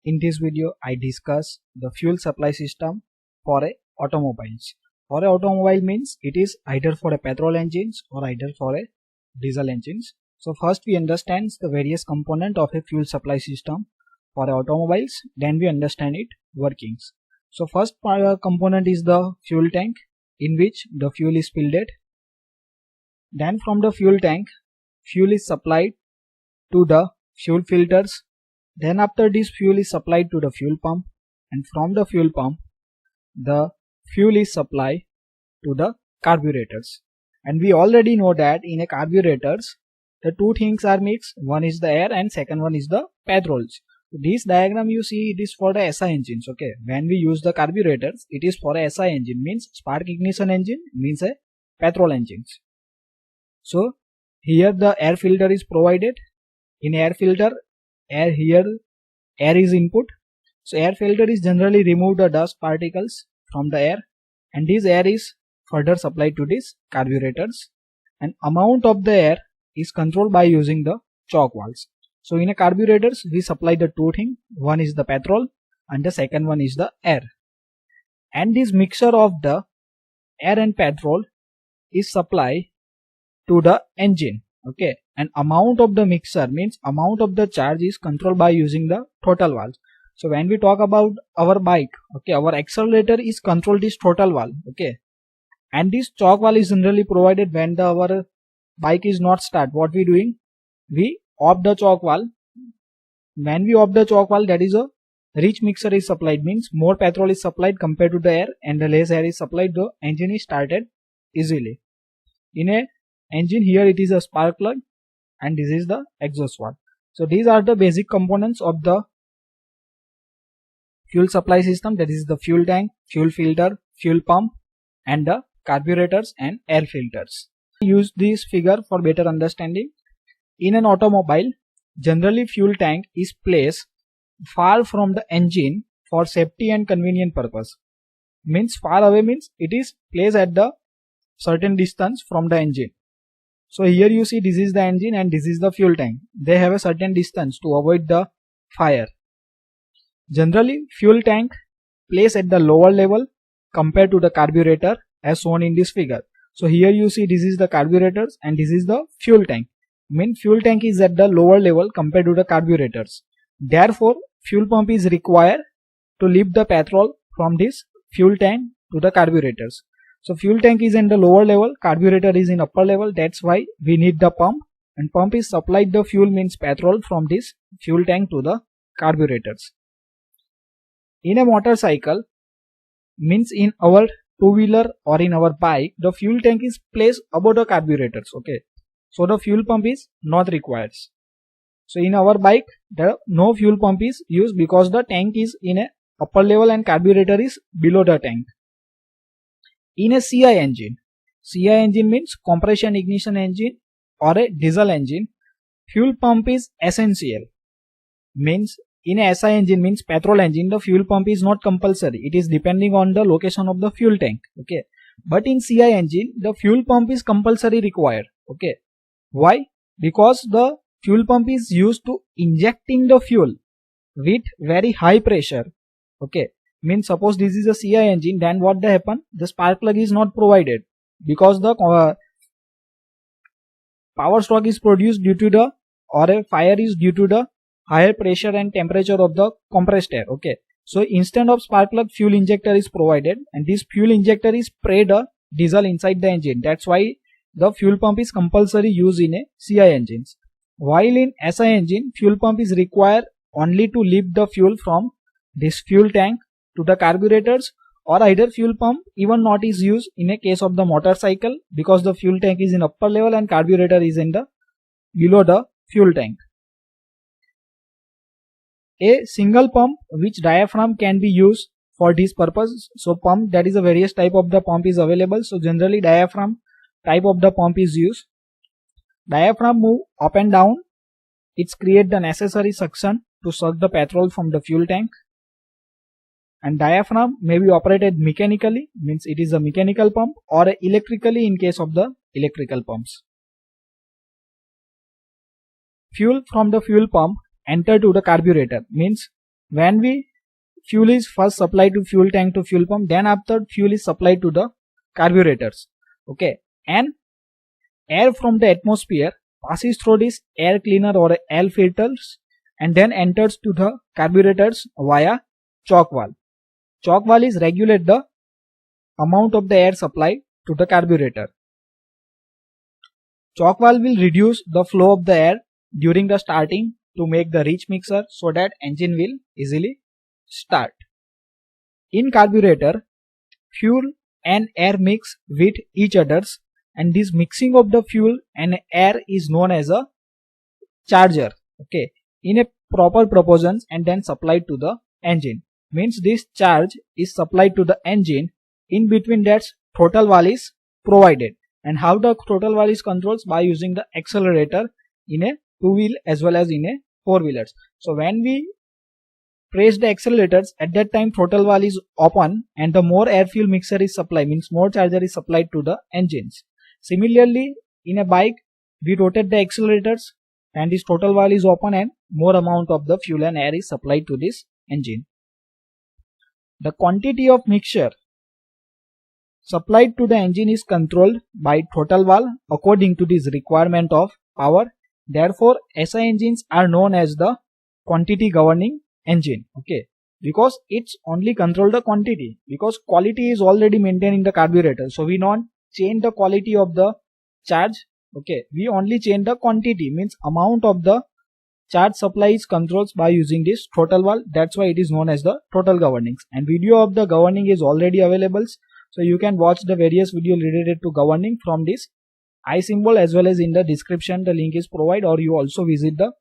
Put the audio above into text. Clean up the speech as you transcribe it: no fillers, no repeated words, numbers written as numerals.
In this video, I discuss the fuel supply system for a automobiles. For a automobile means it is either for a petrol engines or either for a diesel engines. So first we understand the various component of a fuel supply system for automobiles. Then we understand its workings. So first component is the fuel tank, in which the fuel is filled. Then from the fuel tank, fuel is supplied to the fuel filters. Then after this, fuel is supplied to the fuel pump, and from the fuel pump the fuel is supplied to the carburetors. And we already know that in a carburetors the two things are mixed, one is the air and second one is the petrols. This diagram you see, it is for the SI engines. Okay, when we use the carburetors, it is for a SI engine, means spark ignition engine, means a petrol engines. So here the air filter is provided. In air filter, air is input. So air filter is generally remove the dust particles from the air, and this air is further supplied to these carburetors, and amount of the air is controlled by using the choke valves. So in a carburetors we supply the two things, one is the petrol and the second one is the air, and this mixture of the air and petrol is supplied to the engine. Okay, and amount of the mixture means amount of the charge is controlled by using the throttle valve. So when we talk about our bike, okay, our accelerator is controlled this throttle valve. Okay, and this choke valve is generally provided when our bike is not start. What we doing? We off the choke valve. When we off the choke valve, that is a rich mixture is supplied, means more petrol is supplied compared to the air, and the less air is supplied, the engine is started easily. In a engine, here it is a spark plug and this is the exhaust valve. So these are the basic components of the fuel supply system, that is the fuel tank, fuel filter, fuel pump, and the carburetors and air filters. Use this figure for better understanding. In an automobile, generally fuel tank is placed far from the engine for safety and convenient purpose. Means far away means it is placed at the certain distance from the engine. So here you see, this is the engine and this is the fuel tank. They have a certain distance to avoid the fire. Generally fuel tank placed at the lower level compared to the carburetor, as shown in this figure. So here you see, this is the carburetors and this is the fuel tank. Means fuel tank is at the lower level compared to the carburetors. Therefore fuel pump is required to lift the petrol from this fuel tank to the carburetors. So fuel tank is in the lower level, carburetor is in upper level. That's why we need the pump, and pump is supplied the fuel, means petrol, from this fuel tank to the carburetors. In a motorcycle, means in our two-wheeler or in our bike, the fuel tank is placed above the carburetors. Okay, so the fuel pump is not required. So in our bike, no fuel pump is used because the tank is in a upper level and carburetor is below the tank. In a CI engine means compression ignition engine or a diesel engine, fuel pump is essential. Means in a SI engine, means petrol engine, the fuel pump is not compulsory. It is depending on the location of the fuel tank. Okay, but in CI engine, the fuel pump is compulsory required. Okay, why? Because the fuel pump is used to injecting the fuel with very high pressure. Okay, means suppose this is a CI engine, then what they happen? The spark plug is not provided because the power stroke is produced due to the, or a fire is due to the higher pressure and temperature of the compressed air. Okay, so instead of spark plug, fuel injector is provided, and this fuel injector is sprayed the diesel inside the engine. That's why the fuel pump is compulsory used in a CI engines. While in SI engine, fuel pump is required only to lift the fuel from this fuel tank to the carburetors, or either fuel pump even not is used in a case of the motorcycle, because the fuel tank is in upper level and carburetor is in the below the fuel tank. A single pump which diaphragm can be used for this purpose. So pump, that is a various type of the pump is available. So generally diaphragm type of the pump is used. Diaphragm move up and down. It's create the necessary suction to suck the petrol from the fuel tank. And diaphragm may be operated mechanically, means it is a mechanical pump, or electrically in case of the electrical pumps. Fuel from the fuel pump enter to the carburetor, means when fuel is first supplied to fuel tank to fuel pump, then after fuel is supplied to the carburetors. Okay, and air from the atmosphere passes through this air cleaner or air filters and then enters to the carburetors via choke valve. Choke valve is regulate the amount of the air supplied to the carburetor. Choke valve will reduce the flow of the air during the starting to make the rich mixer so that engine will easily start. In carburetor, fuel and air mix with each others, and this mixing of the fuel and air is known as a charger. Okay, in a proper proportions and then supplied to the engine. Means this charge is supplied to the engine. In between that, throttle valve is provided. And how the throttle valve is controlled? By using the accelerator in a two-wheel as well as in a four-wheelers. So when we press the accelerators, at that time throttle valve is open and the more air fuel mixer is supplied, means more charger is supplied to the engines. Similarly, in a bike, we rotate the accelerators and this throttle valve is open and more amount of the fuel and air is supplied to this engine. The quantity of mixture supplied to the engine is controlled by throttle valve according to this requirement of power. Therefore, SI engines are known as the quantity governing engine. Okay, because it's only control the quantity, because quality is already maintained in the carburetor, so we don't change the quality of the charge. Okay, we only change the quantity, means amount of the charge supply is controlled by using this throttle valve. That's why it is known as the throttle governings, and video of the governing is already available, so you can watch the various video related to governing from this I symbol as well as in the description the link is provided, or you also visit the